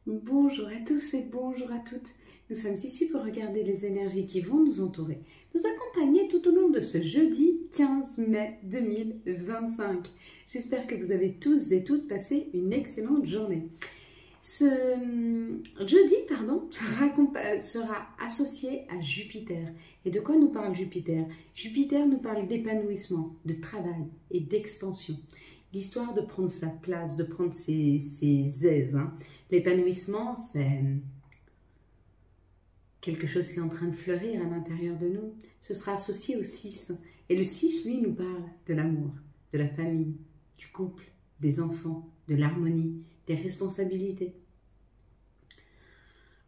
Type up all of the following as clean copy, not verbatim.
Bonjour à tous et bonjour à toutes. Nous sommes ici pour regarder les énergies qui vont nous entourer, nous accompagner tout au long de ce jeudi 15 mai 2025. J'espère que vous avez tous et toutes passé une excellente journée. Ce jeudi, sera associé à Jupiter. Et de quoi nous parle Jupiter? Jupiter nous parle d'épanouissement, de travail et d'expansion. L'histoire de prendre sa place, de prendre ses aises. L'épanouissement, c'est quelque chose qui est en train de fleurir à l'intérieur de nous. Ce sera associé au 6. Et le 6, lui, nous parle de l'amour, de la famille, du couple, des enfants, de l'harmonie, des responsabilités.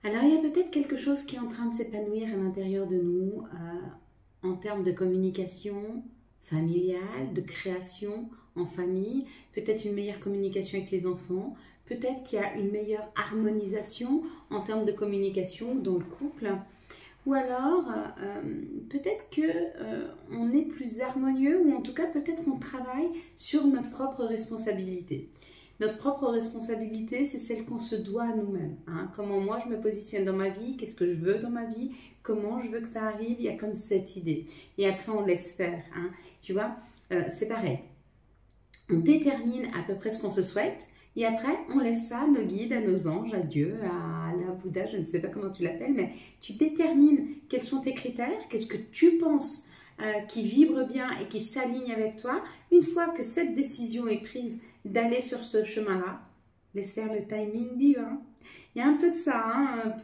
Alors, il y a peut-être quelque chose qui est en train de s'épanouir à l'intérieur de nous en termes de communication familiale, de création en famille, peut-être une meilleure communication avec les enfants, peut-être qu'il y a une meilleure harmonisation en termes de communication dans le couple, ou alors peut-être qu'on est plus harmonieux, ou en tout cas peut-être qu'on travaille sur notre propre responsabilité. Notre propre responsabilité, c'est celle qu'on se doit à nous-mêmes. Comment moi je me positionne dans ma vie, qu'est-ce que je veux dans ma vie, comment je veux que ça arrive, il y a comme cette idée. Et après on laisse faire. Tu vois, c'est pareil. On détermine à peu près ce qu'on se souhaite et après on laisse ça à nos guides, à nos anges, à Dieu, à la Bouddha, je ne sais pas comment tu l'appelles, mais tu détermines quels sont tes critères, qu'est-ce que tu penses qui vibre bien et qui s'aligne avec toi. Une fois que cette décision est prise d'aller sur ce chemin-là, laisse faire le timing divin. Il y a un peu de ça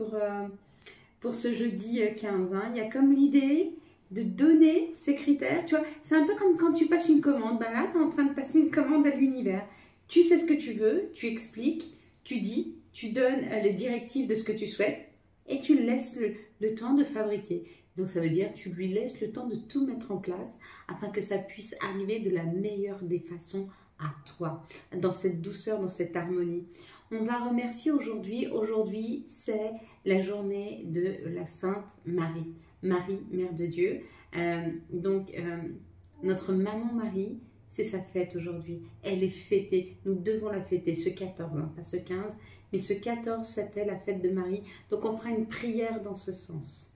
pour ce jeudi 15. Il y a comme l'idée de donner ces critères. Tu vois, c'est un peu comme quand tu passes une commande. Ben là, tu es en train de passer une commande à l'univers. Tu sais ce que tu veux, tu expliques, tu dis, tu donnes les directives de ce que tu souhaites et tu laisses le temps de fabriquer. Donc ça veut dire tu lui laisses le temps de tout mettre en place afin que ça puisse arriver de la meilleure des façons à toi, dans cette douceur, dans cette harmonie. On va remercier aujourd'hui. Aujourd'hui, c'est la journée de la Sainte Marie. Marie, Mère de Dieu. Notre maman Marie, c'est sa fête aujourd'hui. Elle est fêtée. Nous devons la fêter ce 14, pas ce 15, mais ce 14, c'était la fête de Marie. Donc on fera une prière dans ce sens.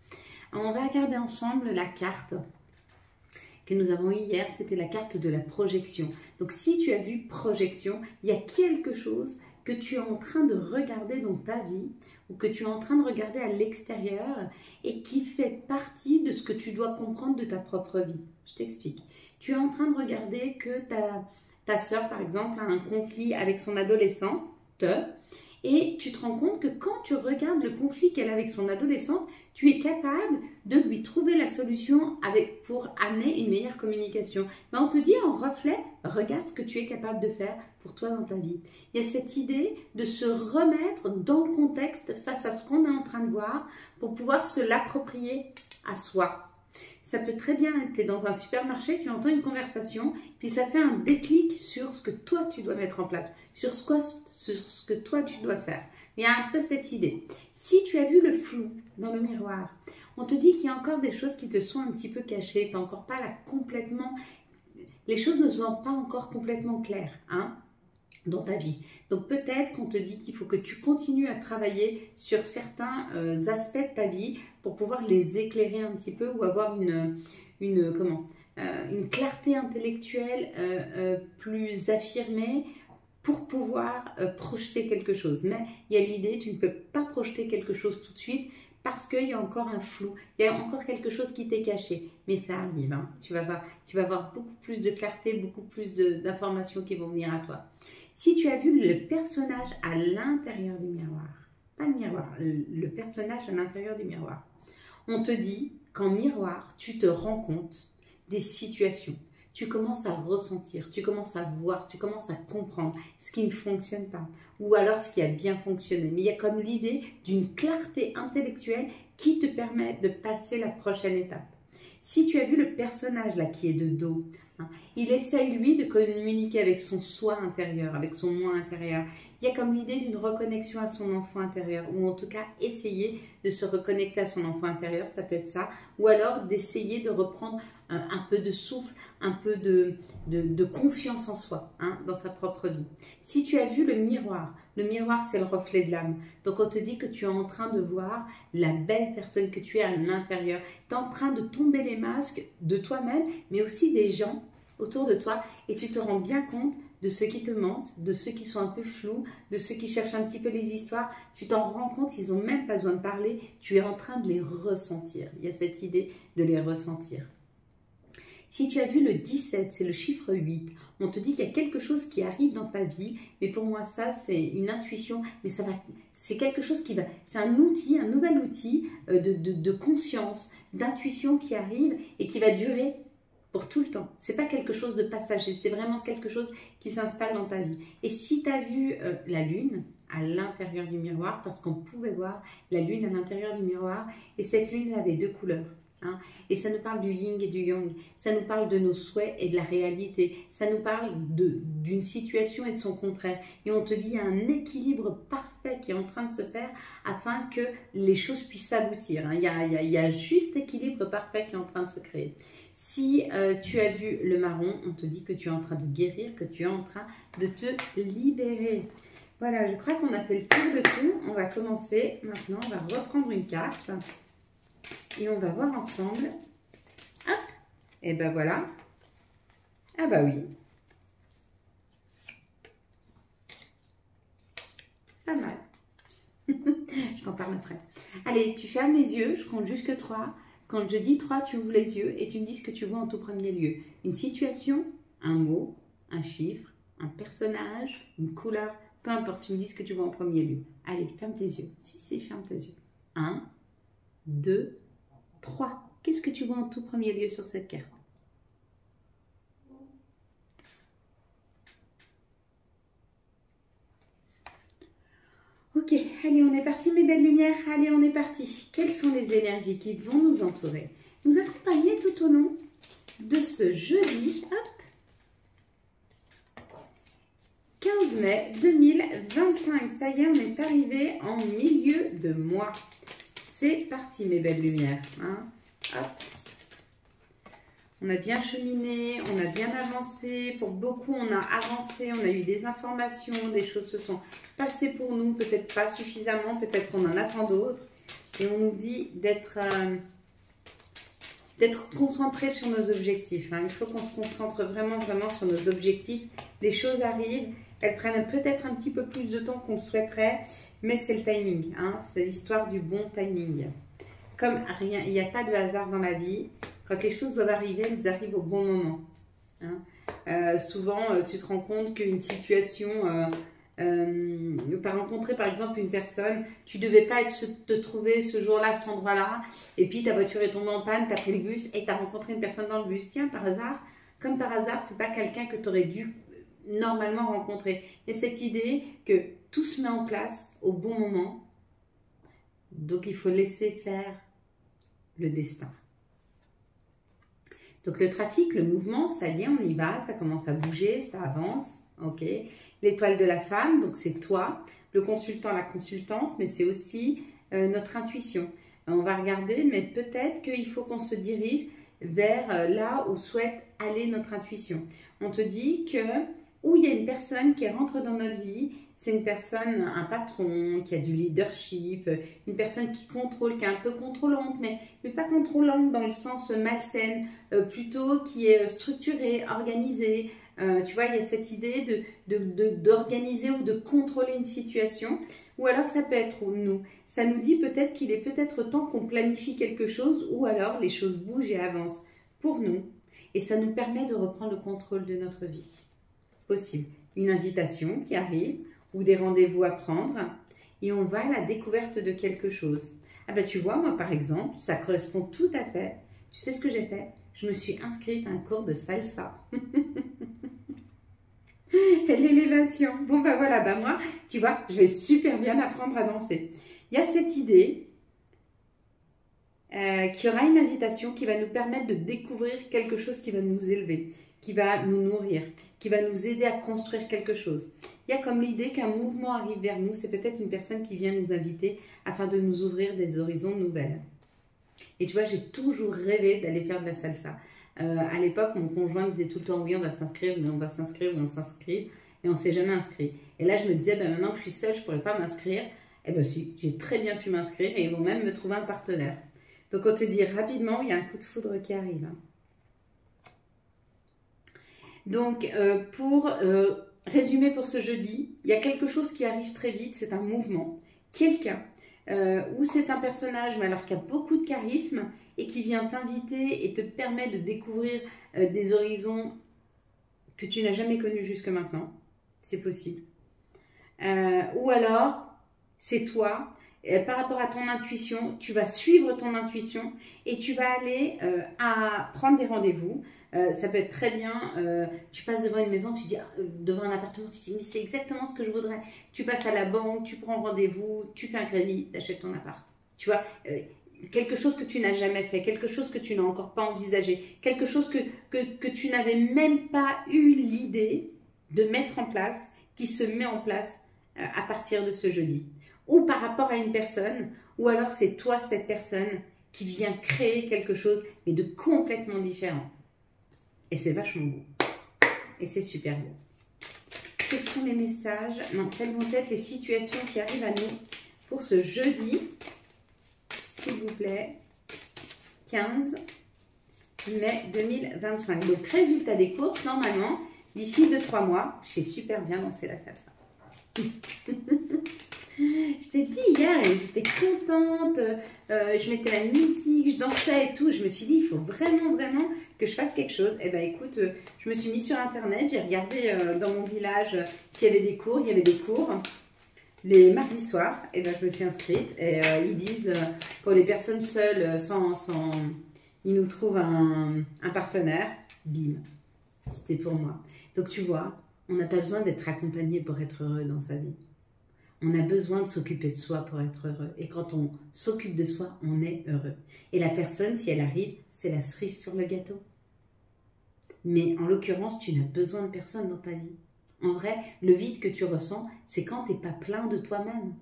On va regarder ensemble la carte que nous avons eue hier. C'était la carte de la projection. Donc si tu as vu projection, il y a quelque chose que tu es en train de regarder dans ta vie ou que tu es en train de regarder à l'extérieur et qui fait partie de ce que tu dois comprendre de ta propre vie. Je t'explique. Tu es en train de regarder que ta soeur, par exemple, a un conflit avec son adolescente et tu te rends compte que quand tu regardes le conflit qu'elle a avec son adolescente, tu es capable de lui trouver la solution pour amener une meilleure communication. Mais on te dit en reflet, regarde ce que tu es capable de faire pour toi dans ta vie. Il y a cette idée de se remettre dans le contexte face à ce qu'on est en train de voir pour pouvoir se l'approprier à soi. Ça peut très bien être, tu es dans un supermarché, tu entends une conversation, puis ça fait un déclic sur ce que toi tu dois mettre en place, sur ce que toi tu dois faire. Il y a un peu cette idée. Si tu as vu le flou dans le miroir, on te dit qu'il y a encore des choses qui te sont un petit peu cachées, tu n'as encore pas là complètement, les choses ne sont pas encore complètement claires, dans ta vie. Donc peut-être qu'on te dit qu'il faut que tu continues à travailler sur certains aspects de ta vie pour pouvoir les éclairer un petit peu ou avoir une clarté intellectuelle plus affirmée pour pouvoir projeter quelque chose. Mais il y a l'idée, tu ne peux pas projeter quelque chose tout de suite parce qu'il y a encore un flou, il y a encore quelque chose qui t'est caché. Mais ça arrive, tu vas avoir beaucoup plus de clarté, beaucoup plus d'informations qui vont venir à toi. Si tu as vu le personnage à l'intérieur du miroir, pas le miroir, le personnage à l'intérieur du miroir, on te dit qu'en miroir, tu te rends compte des situations. Tu commences à ressentir, tu commences à voir, tu commences à comprendre ce qui ne fonctionne pas ou alors ce qui a bien fonctionné. Mais il y a comme l'idée d'une clarté intellectuelle qui te permet de passer la prochaine étape. Si tu as vu le personnage là qui est de dos, il essaye lui de communiquer avec son soi intérieur, avec son moi intérieur. Il y a comme l'idée d'une reconnexion à son enfant intérieur, ou en tout cas essayer de se reconnecter à son enfant intérieur, ça peut être ça, ou alors d'essayer de reprendre un peu de souffle, un peu de confiance en soi, hein, dans sa propre vie. Si tu as vu le miroir c'est le reflet de l'âme. Donc on te dit que tu es en train de voir la belle personne que tu es à l'intérieur. Tu es en train de tomber les masques de toi-même, mais aussi des gens autour de toi, et tu te rends bien compte de ceux qui te mentent, de ceux qui sont un peu flous, de ceux qui cherchent un petit peu les histoires. Tu t'en rends compte, ils n'ont même pas besoin de parler, tu es en train de les ressentir. Il y a cette idée de les ressentir. Si tu as vu le 17, c'est le chiffre 8, on te dit qu'il y a quelque chose qui arrive dans ta vie, mais pour moi ça c'est une intuition, mais c'est quelque chose qui va, c'est un outil, un nouvel outil de conscience, d'intuition qui arrive et qui va durer pour tout le temps. C'est pas quelque chose de passager, c'est vraiment quelque chose qui s'installe dans ta vie. Et si tu as vu la lune à l'intérieur du miroir, parce qu'on pouvait voir la lune à l'intérieur du miroir, et cette lune avait deux couleurs. Hein, et ça nous parle du yin et du yang, ça nous parle de nos souhaits et de la réalité, ça nous parle d'une situation et de son contraire. Et on te dit il y a un équilibre parfait qui est en train de se faire afin que les choses puissent s'aboutir. Hein. Il y a juste équilibre parfait qui est en train de se créer. Si tu as vu le marron, on te dit que tu es en train de guérir, que tu es en train de te libérer. Voilà, je crois qu'on a fait le tour de tout. On va commencer maintenant, on va reprendre une carte. Et on va voir ensemble. Hop. Et ben voilà. Ah bah oui. Pas mal. Je t'en parle après. Allez, tu fermes les yeux. Je compte jusque 3. Quand je dis 3, tu ouvres les yeux et tu me dis ce que tu vois en tout premier lieu. Une situation, un mot, un chiffre, un personnage, une couleur. Peu importe, tu me dis ce que tu vois en premier lieu. Allez, ferme tes yeux. Si, ferme tes yeux. 1, 2, 3. Qu'est-ce que tu vois en tout premier lieu sur cette carte? Ok, allez, on est parti mes belles lumières. Allez, on est parti. Quelles sont les énergies qui vont nous entourer, nous accompagner tout au long de ce jeudi, hop, 15 mai 2025. Ça y est, on est arrivé en milieu de mois. C'est parti mes belles lumières. Hein. Hop. On a bien cheminé, on a bien avancé. Pour beaucoup, on a avancé, on a eu des informations, des choses se sont passées pour nous. Peut-être pas suffisamment, peut-être qu'on en attend d'autres. Et on nous dit d'être concentré sur nos objectifs. Hein. Il faut qu'on se concentre vraiment sur nos objectifs. Les choses arrivent, elles prennent peut-être un petit peu plus de temps qu'on le souhaiterait. Mais c'est le timing, hein, c'est l'histoire du bon timing. Comme rien, il n'y a pas de hasard dans la vie. Quand les choses doivent arriver, elles arrivent au bon moment. Hein. Souvent, tu te rends compte qu'une situation, tu as rencontré par exemple une personne, tu ne devais pas te trouver ce jour-là, à cet endroit-là, et puis ta voiture est tombée en panne, tu as pris le bus et tu as rencontré une personne dans le bus. Tiens, par hasard, comme par hasard, ce n'est pas quelqu'un que tu aurais dû normalement rencontrer. Il y a cette idée que tout se met en place au bon moment. Donc, il faut laisser faire le destin. Donc, le trafic, le mouvement, ça y est, on y va. Ça commence à bouger, ça avance. Ok. L'étoile de la femme, donc c'est toi. Le consultant, la consultante, mais c'est aussi notre intuition. On va regarder, mais peut-être qu'il faut qu'on se dirige vers là où souhaite aller notre intuition. On te dit que où il y a une personne qui rentre dans notre vie, c'est une personne, un patron, qui a du leadership, une personne qui contrôle, qui est un peu contrôlante, mais pas contrôlante dans le sens malsaine, plutôt qui est structurée, organisée. Tu vois, il y a cette idée d'organiser ou de contrôler une situation. Ou alors ça peut être nous. Ça nous dit peut-être qu'il est peut-être temps qu'on planifie quelque chose, ou alors les choses bougent et avancent pour nous. Et ça nous permet de reprendre le contrôle de notre vie. Possible. Une invitation qui arrive, ou des rendez-vous à prendre, et on va à la découverte de quelque chose. Ah ben tu vois, moi par exemple, ça correspond tout à fait. Tu sais ce que j'ai fait? Je me suis inscrite à un cours de salsa. Et l'élévation. Bon ben voilà, ben moi, tu vois, je vais super bien apprendre à danser. Il y a cette idée qu'il y aura une invitation qui va nous permettre de découvrir quelque chose qui va nous élever, qui va nous nourrir, qui va nous aider à construire quelque chose. Il il y a comme l'idée qu'un mouvement arrive vers nous. C'est peut-être une personne qui vient nous inviter afin de nous ouvrir des horizons nouvelles. Et tu vois, j'ai toujours rêvé d'aller faire de la salsa. À l'époque, mon conjoint me disait tout le temps, oui, on va s'inscrire, oui, on va s'inscrire, oui, on s'inscrit. Et on ne s'est jamais inscrit. Et là, je me disais, ben, maintenant que je suis seule, je ne pourrais pas m'inscrire. Eh bien si, j'ai très bien pu m'inscrire et ils vont même me trouver un partenaire. Donc, on te dit rapidement, il y a un coup de foudre qui arrive. Donc, pour résumer pour ce jeudi, il y a quelque chose qui arrive très vite, c'est un mouvement. Quelqu'un, ou c'est un personnage, mais alors qui a beaucoup de charisme et qui vient t'inviter et te permet de découvrir des horizons que tu n'as jamais connus jusque maintenant. C'est possible. Ou alors, c'est toi, par rapport à ton intuition, tu vas suivre ton intuition et tu vas aller à prendre des rendez-vous. Ça peut être très bien, tu passes devant une maison, tu dis, devant un appartement, tu dis, mais c'est exactement ce que je voudrais. Tu passes à la banque, tu prends rendez-vous, tu fais un crédit, tu achètes ton appart. Tu vois, quelque chose que tu n'as jamais fait, quelque chose que tu n'as encore pas envisagé, quelque chose que tu n'avais même pas eu l'idée de mettre en place, qui se met en place à partir de ce jeudi. Ou par rapport à une personne, ou alors c'est toi, cette personne, qui vient créer quelque chose, mais de complètement différent. Et c'est vachement beau. Et c'est super beau. Quels sont les messages? Non, quelles vont être les situations qui arrivent à nous pour ce jeudi? S'il vous plaît. 15 mai 2025. Donc, résultat des courses, normalement, d'ici 2-3 mois, je sais super bien danser la salsa. Je t'ai dit hier, et j'étais contente, je mettais la musique, je dansais et tout. Je me suis dit, il faut vraiment que je fasse quelque chose. Et bien écoute, je me suis mise sur internet, j'ai regardé dans mon village s'il y avait des cours. Il y avait des cours les mardis soirs. Et ben je me suis inscrite. Et ils disent, pour les personnes seules, ils nous trouvent un partenaire. Bim, c'était pour moi. Donc tu vois, on n'a pas besoin d'être accompagné pour être heureux dans sa vie. On a besoin de s'occuper de soi pour être heureux. Et quand on s'occupe de soi, on est heureux. Et la personne, si elle arrive, c'est la cerise sur le gâteau. Mais en l'occurrence, tu n'as besoin de personne dans ta vie. En vrai, le vide que tu ressens, c'est quand tu n'es pas plein de toi-même.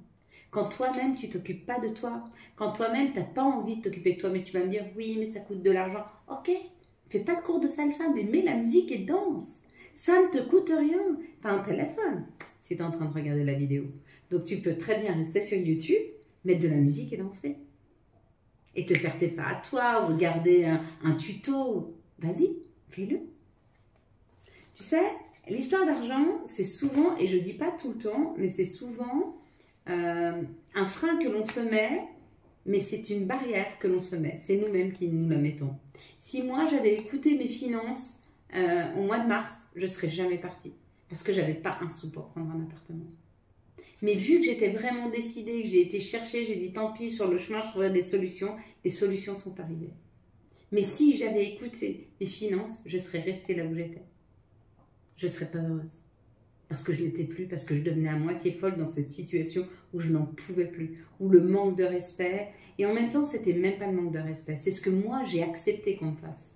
Quand toi-même, tu ne t'occupes pas de toi. Quand toi-même, tu n'as pas envie de t'occuper de toi. Mais tu vas me dire, oui, mais ça coûte de l'argent. Ok, fais pas de cours de salsa, mais mets la musique et danse. Ça ne te coûte rien. Tu as un téléphone si tu es en train de regarder la vidéo. Donc, tu peux très bien rester sur YouTube, mettre de la musique et danser. Et te faire tes pas à toi, ou regarder un tuto. Vas-y, fais-le. Tu sais, l'histoire d'argent, c'est souvent, et je ne dis pas tout le temps, mais c'est souvent un frein que l'on se met, mais c'est une barrière que l'on se met. C'est nous-mêmes qui nous la mettons. Si moi, j'avais écouté mes finances au mois de mars, je ne serais jamais partie. Parce que je n'avais pas un sou pour prendre un appartement. Mais vu que j'étais vraiment décidée, que j'ai été chercher, j'ai dit tant pis, sur le chemin, je trouverai des solutions. Les solutions sont arrivées. Mais si j'avais écouté mes finances, je serais restée là où j'étais. Je ne serais pas heureuse. Parce que je ne l'étais plus, parce que je devenais à moitié folle dans cette situation où je n'en pouvais plus. Où le manque de respect, et en même temps, c'était même pas le manque de respect. C'est ce que moi, j'ai accepté qu'on me fasse.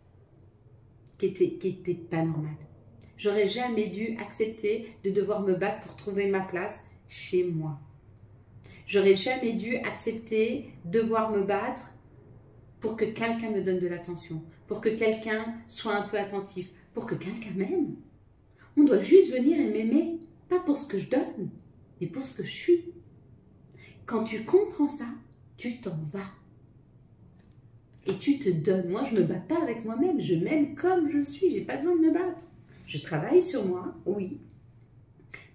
Qui était pas normal. J'aurais jamais dû accepter de devoir me battre pour trouver ma place chez moi. J'aurais jamais dû accepter de devoir me battre pour que quelqu'un me donne de l'attention, pour que quelqu'un soit un peu attentif, pour que quelqu'un m'aime. On doit juste venir et m'aimer, pas pour ce que je donne, mais pour ce que je suis. Quand tu comprends ça, tu t'en vas. Et tu te donnes. Moi, je ne me bats pas avec moi-même, je m'aime comme je suis, je n'ai pas besoin de me battre. Je travaille sur moi, oui,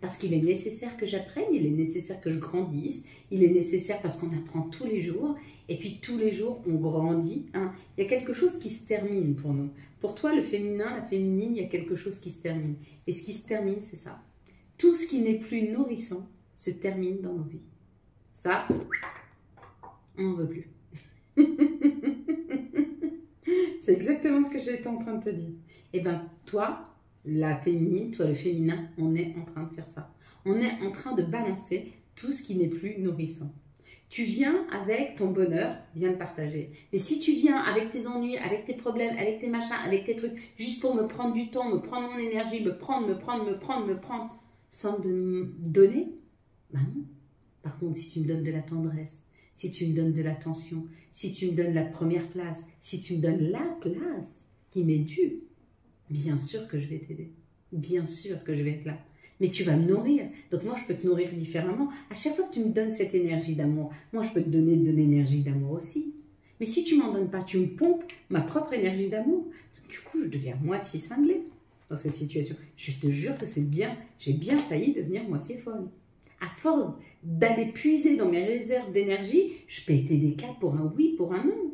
parce qu'il est nécessaire que j'apprenne, il est nécessaire que je grandisse, il est nécessaire parce qu'on apprend tous les jours, et puis tous les jours, on grandit. Hein. Il y a quelque chose qui se termine pour nous. Pour toi, le féminin, la féminine, il y a quelque chose qui se termine. Et ce qui se termine, c'est ça. Tout ce qui n'est plus nourrissant se termine dans nos vies. Ça, on n'en veut plus. C'est exactement ce que j'étais en train de te dire. Et bien, toi, la féminine, toi le féminin, on est en train de faire ça. On est en train de balancer tout ce qui n'est plus nourrissant. Tu viens avec ton bonheur, viens le partager. Mais si tu viens avec tes ennuis, avec tes problèmes, avec tes machins, avec tes trucs, juste pour me prendre du temps, me prendre mon énergie, me prendre, sans me donner? Ben non. Par contre, si tu me donnes de la tendresse, si tu me donnes de l'attention, si tu me donnes la première place, si tu me donnes la place qui m'est due, bien sûr que je vais t'aider. Bien sûr que je vais être là. Mais tu vas me nourrir. Donc moi, je peux te nourrir différemment. À chaque fois que tu me donnes cette énergie d'amour, moi, je peux te donner de l'énergie d'amour aussi. Mais si tu ne m'en donnes pas, tu me pompes ma propre énergie d'amour. Du coup, je deviens moitié cinglée dans cette situation. Je te jure que c'est bien. J'ai bien failli devenir moitié folle. À force d'aller puiser dans mes réserves d'énergie, je pétais des câbles pour un oui, pour un non.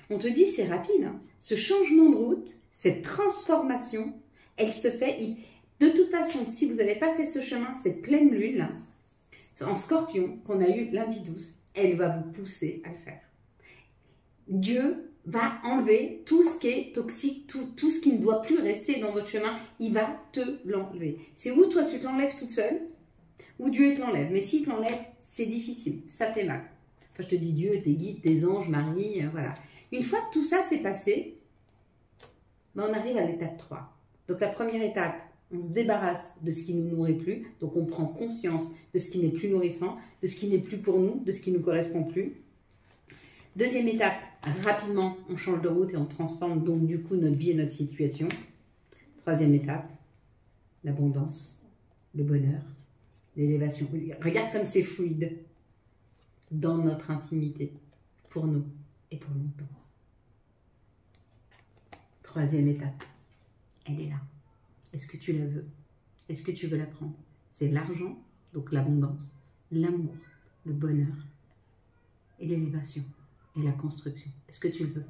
On te dit, c'est rapide. Hein. Ce changement de route, cette transformation, elle se fait. De toute façon, si vous n'avez pas fait ce chemin, cette pleine lune, là, en scorpion, qu'on a eu lundi 12, elle va vous pousser à le faire. Dieu va enlever tout ce qui est toxique, tout ce qui ne doit plus rester dans votre chemin, il va te l'enlever. C'est où toi tu te l'enlèves toute seule, ou Dieu te l'enlève. Mais s'il te l'enlève, c'est difficile, ça fait mal. Enfin, je te dis Dieu, tes guides, tes anges, Marie, voilà. Une fois que tout ça s'est passé, ben on arrive à l'étape 3. Donc la première étape, on se débarrasse de ce qui ne nous nourrit plus. Donc on prend conscience de ce qui n'est plus nourrissant, de ce qui n'est plus pour nous, de ce qui ne nous correspond plus. Deuxième étape, rapidement, on change de route et on transforme donc du coup notre vie et notre situation. Troisième étape, l'abondance, le bonheur, l'élévation. Regarde comme c'est fluide dans notre intimité, pour nous et pour longtemps. Troisième étape, elle est là. Est-ce que tu la veux? Est-ce que tu veux la prendre? C'est l'argent, donc l'abondance, l'amour, le bonheur et l'élévation. Et la construction. Est-ce que tu le veux?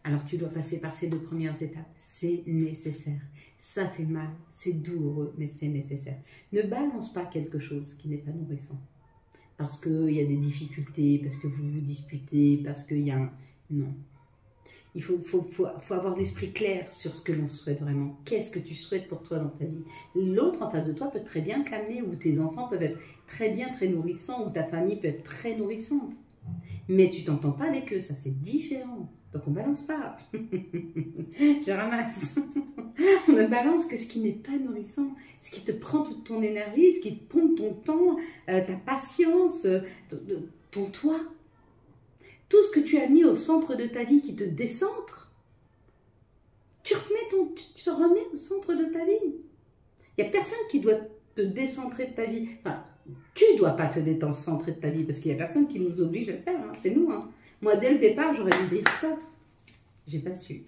Alors tu dois passer par ces deux premières étapes. C'est nécessaire. Ça fait mal, c'est douloureux, mais c'est nécessaire. Ne balance pas quelque chose qui n'est pas nourrissant. Parce qu'il y a des difficultés, parce que vous vous disputez, parce qu'il y a un... Non. Il faut avoir l'esprit clair sur ce que l'on souhaite vraiment. Qu'est-ce que tu souhaites pour toi dans ta vie? L'autre en face de toi peut très bien t'amener, ou tes enfants peuvent être très bien, très nourrissants, ou ta famille peut être très nourrissante. Mais tu t'entends pas avec eux, ça c'est différent. Donc on balance pas. Je ramasse. On ne balance que ce qui n'est pas nourrissant, ce qui te prend toute ton énergie, ce qui te pompe ton temps, ta patience, ton toi. Tout ce que tu as mis au centre de ta vie qui te décentre, tu te remets au centre de ta vie. Il n'y a personne qui doit te décentrer de ta vie. Enfin, tu ne dois pas te décentrer de ta vie parce qu'il n'y a personne qui nous oblige à le faire. Hein. C'est nous. Hein. Moi, dès le départ, j'aurais dû dire ça. J'ai pas su.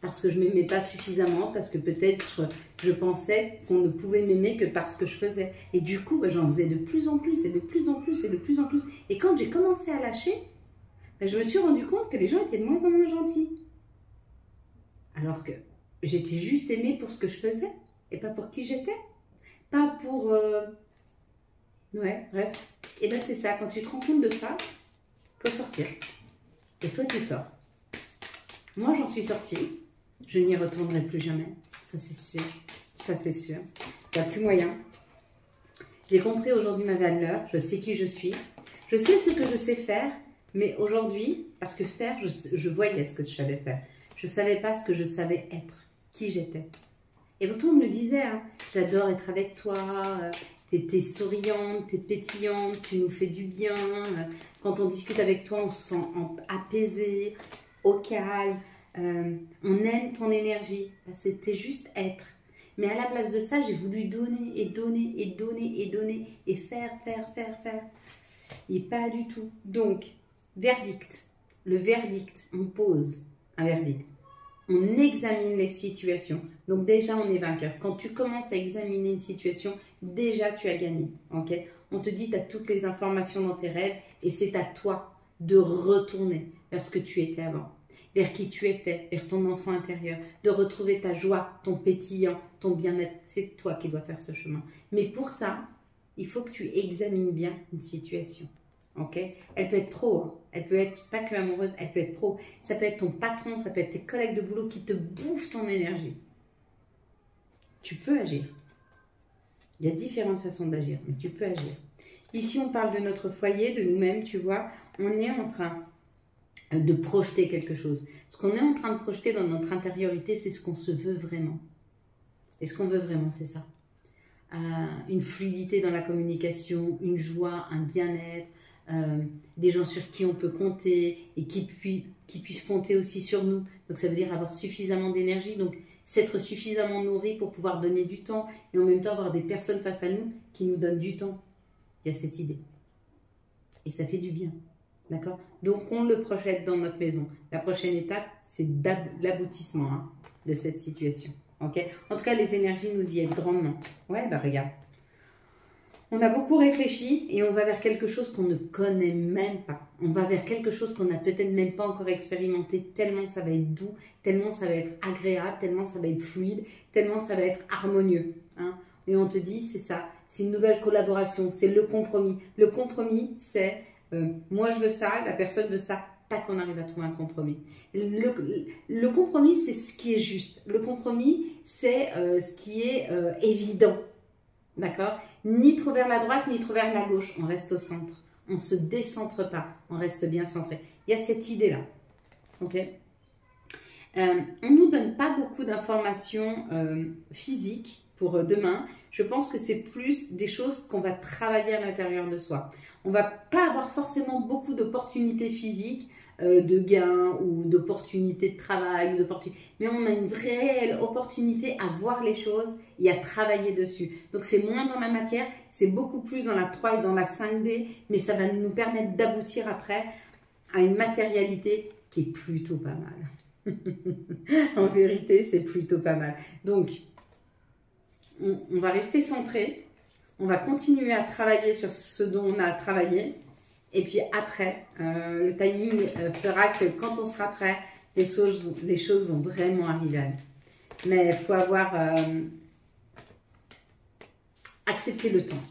Parce que je ne m'aimais pas suffisamment, parce que peut-être je pensais qu'on ne pouvait m'aimer que parce que je faisais. Et du coup, j'en faisais de plus en plus, et de plus en plus, et de plus en plus. Et quand j'ai commencé à lâcher, je me suis rendu compte que les gens étaient de moins en moins gentils. Alors que j'étais juste aimée pour ce que je faisais, et pas pour qui j'étais. Pas pour... Ouais, bref. Et bien c'est ça, quand tu te rends compte de ça, il faut sortir. Et toi, tu sors. Moi, j'en suis sortie. Je n'y retournerai plus jamais. Ça, c'est sûr. Ça, c'est sûr. Il n'y a plus moyen. J'ai compris aujourd'hui ma valeur. Je sais qui je suis. Je sais ce que je sais faire. Mais aujourd'hui, parce que faire, je voyais ce que je savais faire. Je ne savais pas ce que je savais être. Qui j'étais. Et pourtant, on me le disait. Hein, j'adore être avec toi. T'es souriante, t'es pétillante, tu nous fais du bien. Quand on discute avec toi, on se sent apaisé, au calme. On aime ton énergie. C'était juste être. Mais à la place de ça, j'ai voulu donner et donner et donner et donner et faire. Et pas du tout. Donc, verdict. Le verdict, on pose un verdict. On examine les situations. Donc déjà, on est vainqueur. Quand tu commences à examiner une situation, déjà, tu as gagné. Okay? On te dit, tu as toutes les informations dans tes rêves et c'est à toi de retourner vers ce que tu étais avant, vers qui tu étais, vers ton enfant intérieur, de retrouver ta joie, ton pétillant, ton bien-être. C'est toi qui dois faire ce chemin. Mais pour ça, il faut que tu examines bien une situation. Okay? Elle peut être pro, hein. Elle peut être pas que amoureuse, elle peut être pro. Ça peut être ton patron, ça peut être tes collègues de boulot qui te bouffent ton énergie. Tu peux agir. Il y a différentes façons d'agir, mais tu peux agir. Ici, on parle de notre foyer, de nous-mêmes, tu vois. On est en train de projeter quelque chose. Ce qu'on est en train de projeter dans notre intériorité, c'est ce qu'on se veut vraiment. Et ce qu'on veut vraiment, c'est ça. Une fluidité dans la communication, une joie, un bien-être, des gens sur qui on peut compter et qui puissent compter aussi sur nous. Donc ça veut dire avoir suffisamment d'énergie, donc s'être suffisamment nourri pour pouvoir donner du temps et en même temps avoir des personnes face à nous qui nous donnent du temps. Il y a cette idée. Et ça fait du bien. D'accord? Donc on le projette dans notre maison. La prochaine étape, c'est l'aboutissement de cette situation. Okay. En tout cas, les énergies nous y aident grandement. Ouais, bah regarde. On a beaucoup réfléchi et on va vers quelque chose qu'on ne connaît même pas. On va vers quelque chose qu'on n'a peut-être même pas encore expérimenté, tellement ça va être doux, tellement ça va être agréable, tellement ça va être fluide, tellement ça va être harmonieux. Hein. Et on te dit, c'est ça, c'est une nouvelle collaboration, c'est le compromis. Le compromis, c'est moi je veux ça, la personne veut ça. Tac, on arrive à trouver un compromis. Le compromis, c'est ce qui est juste. Le compromis, c'est ce qui est évident. D'accord? Ni trop vers la droite, ni trop vers la gauche. On reste au centre. On ne se décentre pas. On reste bien centré. Il y a cette idée-là. Ok? On ne nous donne pas beaucoup d'informations physiques pour demain. Je pense que c'est plus des choses qu'on va travailler à l'intérieur de soi. On ne va pas avoir forcément beaucoup d'opportunités physiques, de gains ou d'opportunités de travail, mais on a une réelle opportunité à voir les choses et à travailler dessus. Donc c'est moins dans la matière, c'est beaucoup plus dans la 3 et dans la 5D, mais ça va nous permettre d'aboutir après à une matérialité qui est plutôt pas mal. En vérité, c'est plutôt pas mal. Donc, on va rester centré, on va continuer à travailler sur ce dont on a travaillé. Et puis après, le timing fera que quand on sera prêt, les choses vont vraiment arriver à nous. Mais il faut avoir accepté le temps.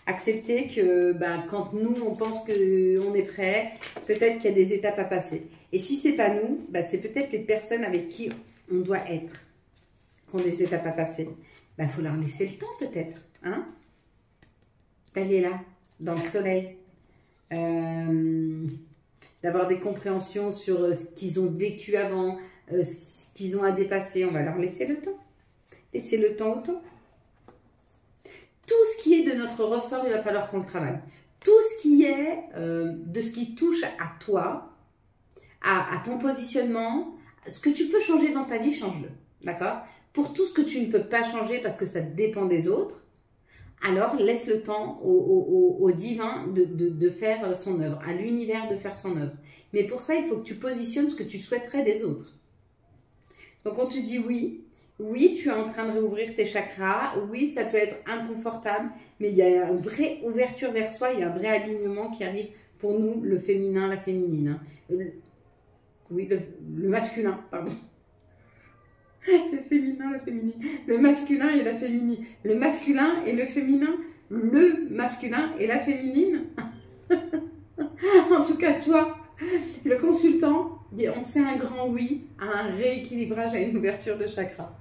Accepter que quand nous, on pense qu'on est prêt, peut-être qu'il y a des étapes à passer. Et si ce n'est pas nous, c'est peut-être les personnes avec qui on doit être qui ont des étapes à passer. Il faut leur laisser le temps peut-être. Hein, d'aller là, dans le soleil. D'avoir des compréhensions sur ce qu'ils ont vécu avant, ce qu'ils ont à dépasser. On va leur laisser le temps. Laisser le temps au temps. Tout ce qui est de notre ressort, il va falloir qu'on le travaille. Tout ce qui est de ce qui touche à toi, à ton positionnement, ce que tu peux changer dans ta vie, change-le. D'accord? Pour tout ce que tu ne peux pas changer parce que ça dépend des autres, alors laisse le temps au divin de faire son œuvre, à l'univers de faire son œuvre. Mais pour ça, il faut que tu positionnes ce que tu souhaiterais des autres. Donc on te dit oui, oui, tu es en train de réouvrir tes chakras, oui, ça peut être inconfortable, mais il y a une vraie ouverture vers soi, il y a un vrai alignement qui arrive pour nous, le féminin, la féminine. Oui, le masculin, pardon. Le féminin, la féminine. Le masculin et la féminine. Le masculin et le féminin. Le masculin et la féminine. En tout cas, toi, le consultant, on sait un grand oui à un rééquilibrage, à une ouverture de chakra.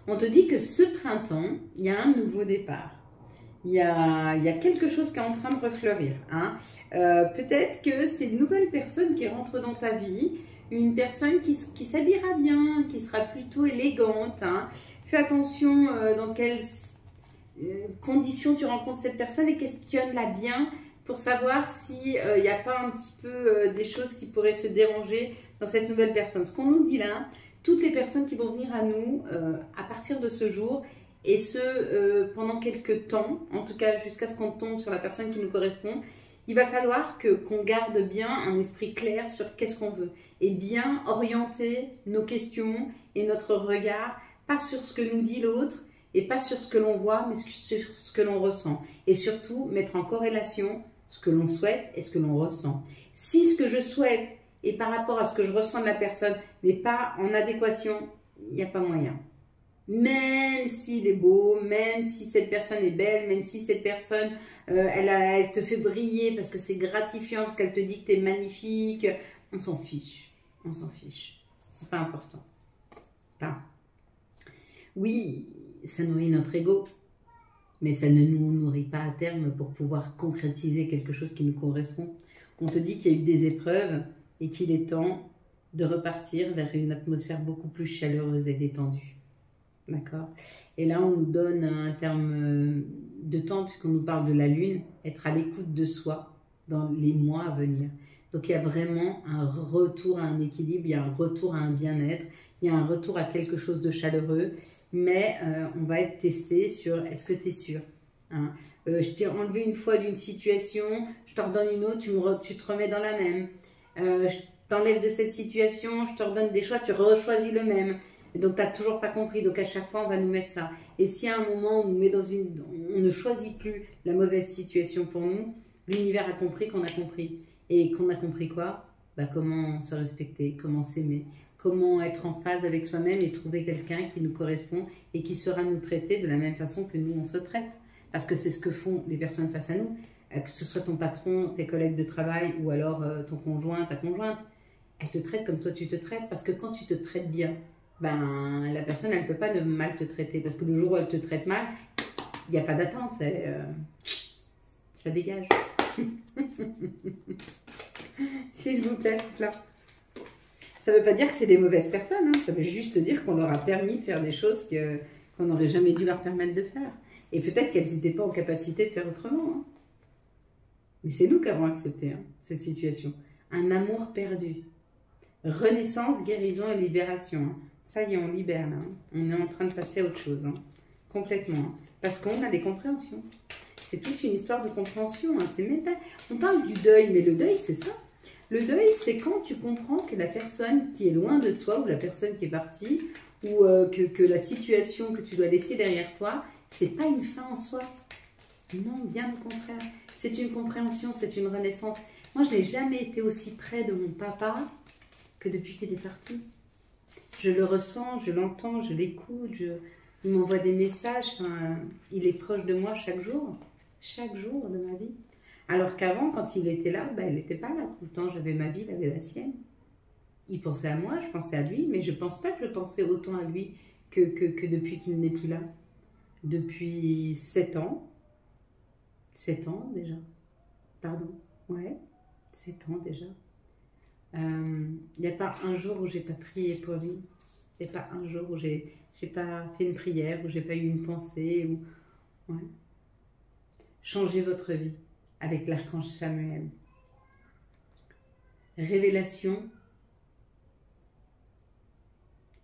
On te dit que ce printemps, il y a un nouveau départ. Il y a quelque chose qui est en train de refleurir. Hein. Peut-être que c'est une nouvelle personne qui rentre dans ta vie. Une personne qui s'habillera bien, qui sera plutôt élégante. Hein. Fais attention dans quelles conditions tu rencontres cette personne et questionne-la bien pour savoir s'il n'y a pas un petit peu des choses qui pourraient te déranger dans cette nouvelle personne. Ce qu'on nous dit là, toutes les personnes qui vont venir à nous à partir de ce jour et ce pendant quelques temps, en tout cas jusqu'à ce qu'on tombe sur la personne qui nous correspond, il va falloir qu'on garde bien un esprit clair sur qu'est-ce qu'on veut et bien orienter nos questions et notre regard, pas sur ce que nous dit l'autre et pas sur ce que l'on voit, mais sur ce que l'on ressent. Et surtout, mettre en corrélation ce que l'on souhaite et ce que l'on ressent. Si ce que je souhaite et par rapport à ce que je ressens de la personne n'est pas en adéquation, il n'y a pas moyen. Même s'il est beau, même si cette personne est belle, même si cette personne, elle te fait briller parce que c'est gratifiant, parce qu'elle te dit que tu es magnifique, on s'en fiche. On s'en fiche. C'est pas important. Enfin, oui, ça nourrit notre ego, mais ça ne nous nourrit pas à terme pour pouvoir concrétiser quelque chose qui nous correspond. On te dit qu'il y a eu des épreuves et qu'il est temps de repartir vers une atmosphère beaucoup plus chaleureuse et détendue. D'accord? Et là, on nous donne un terme de temps, puisqu'on nous parle de la lune, être à l'écoute de soi dans les mois à venir. Donc, il y a vraiment un retour à un équilibre, il y a un retour à un bien-être, il y a un retour à quelque chose de chaleureux, mais on va être testé sur est-ce que tu es sûr, hein? Je t'ai enlevé une fois d'une situation, je te redonne une autre, tu te remets dans la même. Je t'enlève de cette situation, je te redonne des choix, tu rechoisis le même. Et donc, tu n'as toujours pas compris. Donc, à chaque fois, on va nous mettre ça. Et si à un moment, on nous met on ne choisit plus la mauvaise situation pour nous, l'univers a compris qu'on a compris. Et qu'on a compris quoi? Bah, comment se respecter, comment s'aimer, comment être en phase avec soi-même et trouver quelqu'un qui nous correspond et qui saura nous traiter de la même façon que nous, on se traite. Parce que c'est ce que font les personnes face à nous. Que ce soit ton patron, tes collègues de travail ou alors ton conjoint, ta conjointe. Elle te traite comme toi, tu te traites. Parce que quand tu te traites bien, ben, la personne, elle ne peut pas de mal te traiter. Parce que le jour où elle te traite mal, il n'y a pas d'attente. Ça dégage. S'il vous plaît, là. Ça ne veut pas dire que c'est des mauvaises personnes. Hein. Ça veut juste dire qu'on leur a permis de faire des choses qu'on n'aurait jamais dû leur permettre de faire. Et peut-être qu'elles n'étaient pas en capacité de faire autrement. Hein. Mais c'est nous qui avons accepté cette situation. Un amour perdu. Renaissance, guérison et libération. Hein. Ça y est, on libère là. Hein. On est en train de passer à autre chose. Hein. Complètement. Hein. Parce qu'on a des compréhensions. C'est toute une histoire de compréhension. Hein. Même pas... On parle du deuil, mais le deuil, c'est ça. Le deuil, c'est quand tu comprends que la personne qui est loin de toi, ou la personne qui est partie, ou que la situation que tu dois laisser derrière toi, c'est pas une fin en soi. Non, bien au contraire. C'est une compréhension, c'est une renaissance. Moi, je n'ai jamais été aussi près de mon papa que depuis qu'il est parti. Je le ressens, je l'entends, je l'écoute, il m'envoie des messages, enfin, il est proche de moi chaque jour de ma vie. Alors qu'avant, quand il était là, ben, il n'était pas là tout le temps, j'avais ma vie, il avait la sienne. Il pensait à moi, je pensais à lui, mais je ne pense pas que je pensais autant à lui que depuis qu'il n'est plus là. Depuis 7 ans. 7 ans déjà. Pardon. Ouais, 7 ans déjà. Il n'y a pas un jour où j'ai pas prié pour lui. Il n'y a pas un jour où j'ai pas fait une prière, où j'ai pas eu une pensée. Ouais. Changez votre vie avec l'archange Samuel. Révélation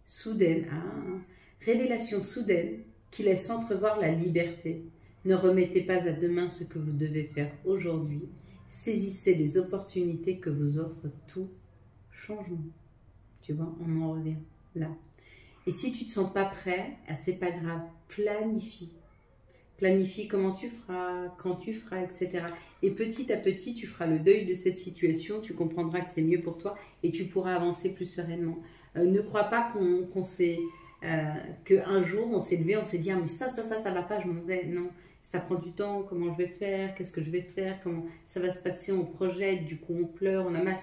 soudaine. Révélation soudaine qui laisse entrevoir la liberté. Ne remettez pas à demain ce que vous devez faire aujourd'hui. Saisissez les opportunités que vous offre tout changement. Tu vois, on en revient là. Et si tu ne te sens pas prêt, c'est pas grave. Planifie. Planifie comment tu feras, quand tu feras, etc. Et petit à petit, tu feras le deuil de cette situation. Tu comprendras que c'est mieux pour toi et tu pourras avancer plus sereinement. Ne crois pas qu'un jour, on s'est levé, on s'est dit « Ah, mais ça va pas, je m'en vais. » Non, ça prend du temps. Comment je vais faire? Qu'est-ce que je vais faire? Comment ça va se passer? On projette, du coup, on pleure, on a mal.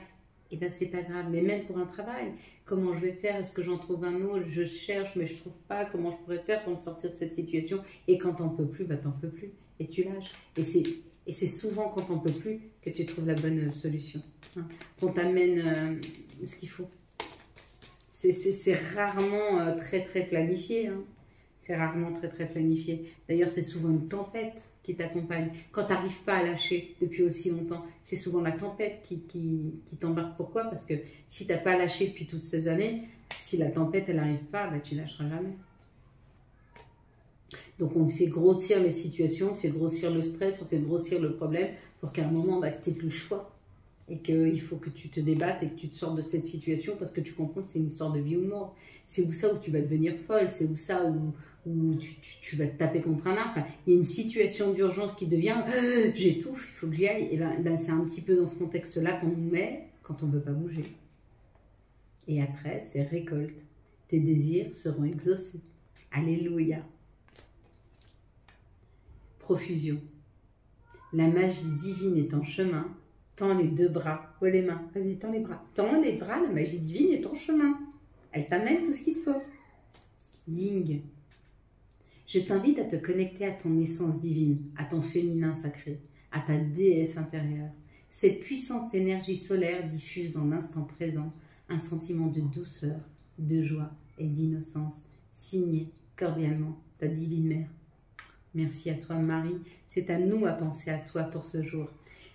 Eh bien, c'est pas grave. Mais même pour un travail, comment je vais faire? Est-ce que j'en trouve un autre? Je cherche, mais je trouve pas. Comment je pourrais faire pour me sortir de cette situation? Et quand t'en peux plus, bah t'en peux plus. Et tu lâches. Et c'est souvent quand t'en peux plus que tu trouves la bonne solution. Hein, qu'on t'amène ce qu'il faut. C'est rarement très planifié. Hein. C'est rarement très planifié. D'ailleurs, c'est souvent une tempête qui t'accompagne. Quand tu n'arrives pas à lâcher depuis aussi longtemps, c'est souvent la tempête qui t'embarque. Pourquoi? Parce que si tu n'as pas lâché depuis toutes ces années, si la tempête, elle n'arrive pas, bah, tu ne lâcheras jamais. Donc, on te fait grossir les situations, on te fait grossir le stress, on te fait grossir le problème pour qu'à un moment, bah, tu n'aies plus le choix. Et qu'il faut que tu te débattes et que tu te sortes de cette situation parce que tu comprends que c'est une histoire de vie ou de mort. C'est où ça où tu vas devenir folle, c'est où ça où tu vas te taper contre un arbre. Enfin, il y a une situation d'urgence qui devient « j'étouffe, il faut que j'y aille ». Et ben, c'est un petit peu dans ce contexte-là qu'on nous met quand on ne veut pas bouger. Et après, c'est récolte. Tes désirs seront exaucés. Alléluia. Profusion. La magie divine est en chemin. Tends les deux bras, oh les mains, vas-y, tends les bras. Tends les bras, la magie divine est en chemin. Elle t'amène tout ce qu'il te faut. Ying. Je t'invite à te connecter à ton essence divine, à ton féminin sacré, à ta déesse intérieure. Cette puissante énergie solaire diffuse dans l'instant présent un sentiment de douceur, de joie et d'innocence, signé cordialement, ta divine mère. Merci à toi Marie, c'est à nous à penser à toi pour ce jour.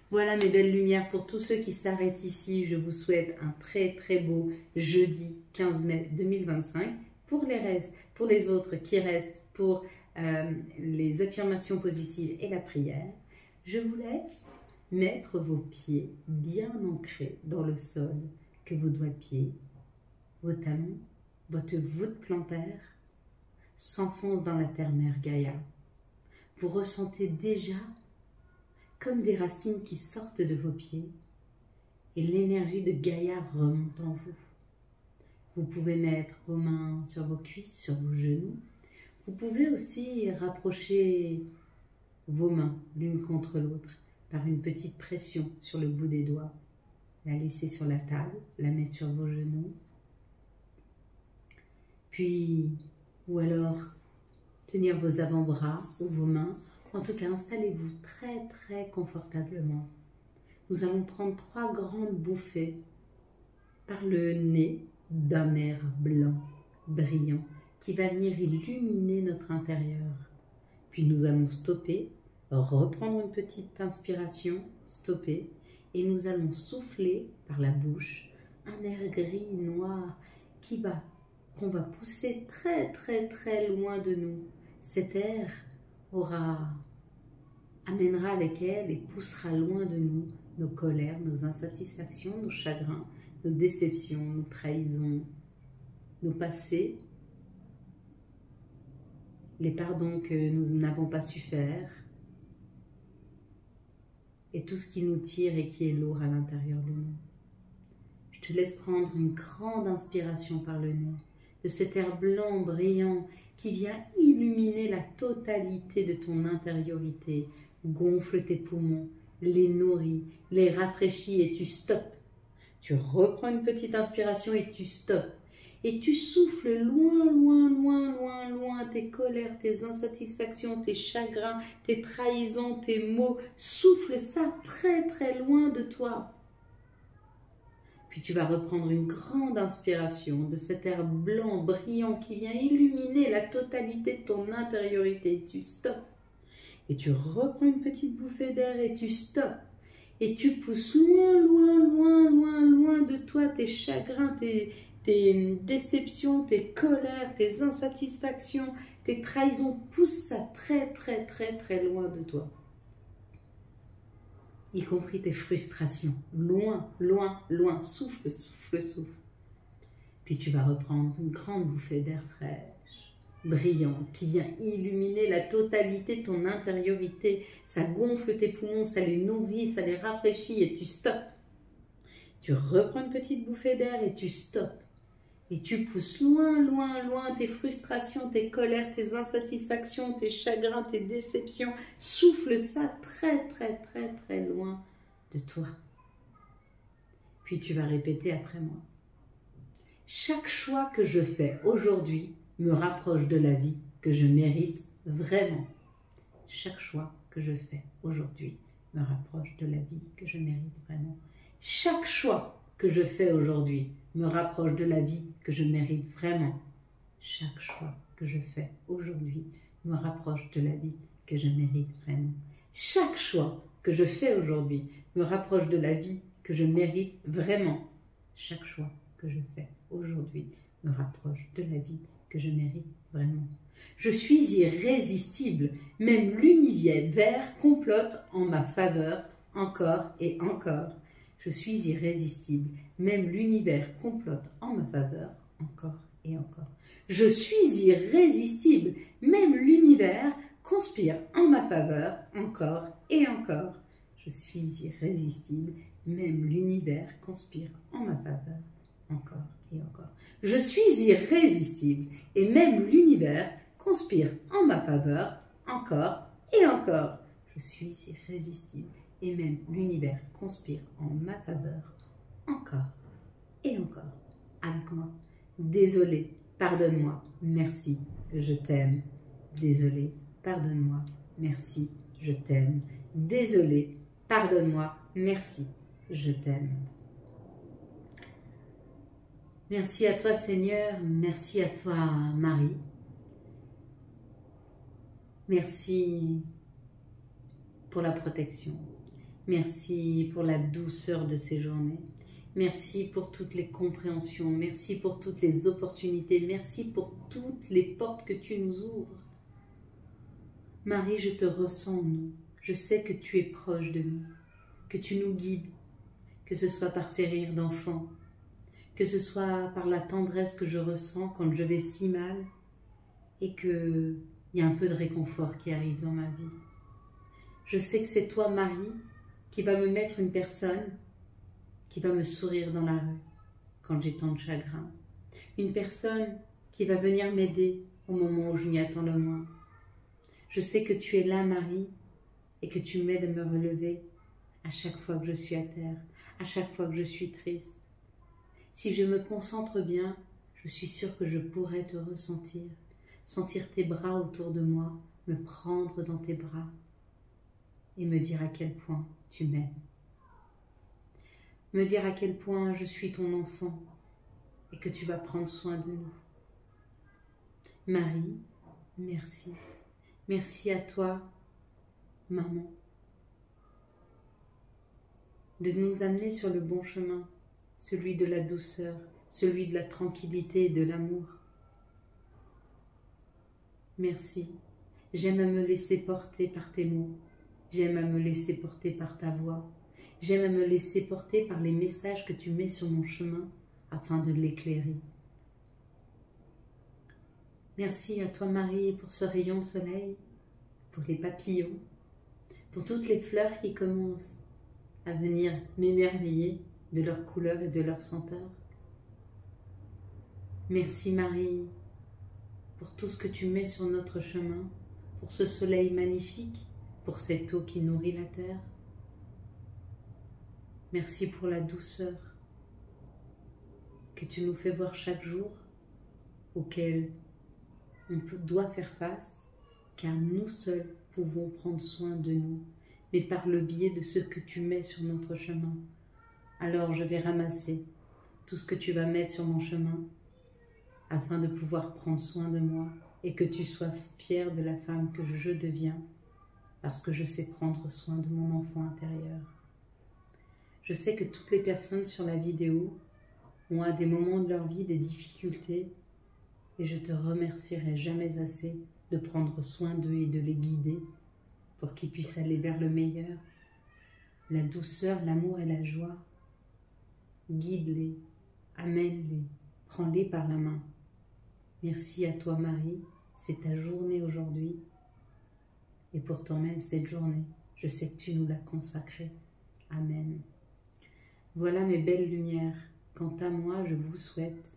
Voilà mes belles lumières, pour tous ceux qui s'arrêtent ici, je vous souhaite un très très beau jeudi 15 mai 2025. Pour les autres qui restent pour les affirmations positives et la prière, je vous laisse mettre vos pieds bien ancrés dans le sol, que vos doigts-pieds, vos talons, votre voûte plantaire s'enfoncent dans la terre-mère Gaïa. Vous ressentez déjà comme des racines qui sortent de vos pieds et l'énergie de Gaïa remonte en vous. Vous pouvez mettre vos mains sur vos cuisses, sur vos genoux. Vous pouvez aussi rapprocher vos mains l'une contre l'autre par une petite pression sur le bout des doigts. La laisser sur la table, la mettre sur vos genoux. Puis, ou alors, tenir vos avant-bras ou vos mains. En tout cas, installez-vous très très confortablement. Nous allons prendre 3 grandes bouffées par le nez d'un air blanc, brillant, qui va venir illuminer notre intérieur. Puis nous allons stopper, reprendre une petite inspiration, stopper, et nous allons souffler par la bouche un air gris, noir, qu'on va pousser très très très loin de nous. Cet air amènera avec elle et poussera loin de nous nos colères, nos insatisfactions, nos chagrins, nos déceptions, nos trahisons, nos passés, les pardons que nous n'avons pas su faire et tout ce qui nous tire et qui est lourd à l'intérieur de nous. Je te laisse prendre une grande inspiration par le nez de cet air blanc brillant qui vient illuminer la totalité de ton intériorité, gonfle tes poumons, les nourrit, les rafraîchit et tu stoppes. Tu reprends une petite inspiration et tu stoppes. Et tu souffles loin, loin, loin, loin, loin tes colères, tes insatisfactions, tes chagrins, tes trahisons, tes maux. Souffle ça très, très loin de toi. Puis tu vas reprendre une grande inspiration de cet air blanc, brillant qui vient illuminer la totalité de ton intériorité. Et tu stoppes. Et tu reprends une petite bouffée d'air et tu stoppes. Et tu pousses loin, loin, loin, loin, loin de toi tes chagrins, tes déceptions, tes colères, tes insatisfactions, tes trahisons. Pousse ça très, très, très, très loin de toi. Y compris tes frustrations. Loin, loin, loin. Souffle, souffle, souffle. Puis tu vas reprendre une grande bouffée d'air fraîche, brillante, qui vient illuminer la totalité de ton intériorité. Ça gonfle tes poumons, ça les nourrit, ça les rafraîchit et tu stoppes. Tu reprends une petite bouffée d'air et tu stoppes. Et tu pousses loin, loin, loin tes frustrations, tes colères, tes insatisfactions, tes chagrins, tes déceptions. Souffle ça très, très, très, très loin de toi. Puis tu vas répéter après moi. Chaque choix que je fais aujourd'hui me rapproche de la vie que je mérite vraiment. Chaque choix que je fais aujourd'hui me rapproche de la vie que je mérite vraiment. Chaque choix que je fais aujourd'hui me rapproche de la vie que je mérite vraiment. Chaque choix que je fais aujourd'hui me rapproche de la vie que je mérite vraiment. Chaque choix que je fais aujourd'hui me rapproche de la vie que je mérite vraiment. Chaque choix que je fais aujourd'hui me rapproche de la vie que je mérite vraiment. Je suis irrésistible, même l'univers complote en ma faveur encore et encore. Je suis irrésistible, même l'univers complote en ma faveur encore et encore. Je suis irrésistible, même l'univers conspire en ma faveur encore et encore. Je suis irrésistible, même l'univers conspire en ma faveur encore et encore. Je suis irrésistible et même l'univers conspire en ma faveur encore et encore. Je suis irrésistible et même l'univers conspire en ma faveur encore et encore. Avec moi. Désolé, pardonne-moi, merci, je t'aime. Désolé, pardonne-moi, merci, je t'aime. Désolé, pardonne-moi, merci, je t'aime. Merci à toi Seigneur, merci à toi Marie. Merci pour la protection. Merci pour la douceur de ces journées. Merci pour toutes les compréhensions. Merci pour toutes les opportunités. Merci pour toutes les portes que tu nous ouvres. Marie, je te ressens en nous. Je sais que tu es proche de nous, que tu nous guides, que ce soit par ces rires d'enfants, que ce soit par la tendresse que je ressens quand je vais si mal et qu'il y a un peu de réconfort qui arrive dans ma vie. Je sais que c'est toi, Marie, qui va me mettre une personne qui va me sourire dans la rue quand j'ai tant de chagrin. Une personne qui va venir m'aider au moment où je m'y attends le moins. Je sais que tu es là, Marie, et que tu m'aides à me relever à chaque fois que je suis à terre, à chaque fois que je suis triste. Si je me concentre bien, je suis sûre que je pourrais te ressentir, sentir tes bras autour de moi, me prendre dans tes bras et me dire à quel point tu m'aimes. Me dire à quel point je suis ton enfant et que tu vas prendre soin de nous. Marie, merci. Merci à toi, maman, de nous amener sur le bon chemin, celui de la douceur, celui de la tranquillité et de l'amour. Merci. J'aime à me laisser porter par tes mots. J'aime à me laisser porter par ta voix. J'aime à me laisser porter par les messages que tu mets sur mon chemin afin de l'éclairer. Merci à toi, Marie, pour ce rayon de soleil, pour les papillons, pour toutes les fleurs qui commencent à venir m'émerveiller de leur couleur et de leur senteur. Merci, Marie, pour tout ce que tu mets sur notre chemin, pour ce soleil magnifique, pour cette eau qui nourrit la terre. Merci pour la douceur que tu nous fais voir chaque jour, auquel on doit faire face, car nous seuls pouvons prendre soin de nous, mais par le biais de ce que tu mets sur notre chemin. Alors je vais ramasser tout ce que tu vas mettre sur mon chemin, afin de pouvoir prendre soin de moi, et que tu sois fière de la femme que je deviens, parce que je sais prendre soin de mon enfant intérieur. Je sais que toutes les personnes sur la vidéo ont à des moments de leur vie des difficultés, et je te remercierai jamais assez de prendre soin d'eux et de les guider pour qu'ils puissent aller vers le meilleur, la douceur, l'amour et la joie. Guide-les, amène-les, prends-les par la main. Merci à toi, Marie, c'est ta journée aujourd'hui. Et pourtant même cette journée, je sais que tu nous l'as consacrée. Amen. Voilà mes belles lumières. Quant à moi, je vous souhaite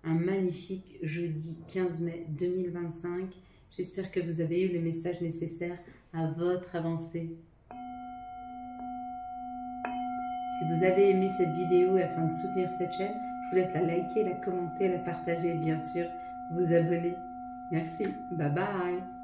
un magnifique jeudi 15 mai 2025. J'espère que vous avez eu le message nécessaire à votre avancée. Si vous avez aimé cette vidéo et afin de soutenir cette chaîne, je vous laisse la liker, la commenter, la partager et bien sûr vous abonner. Merci, bye bye.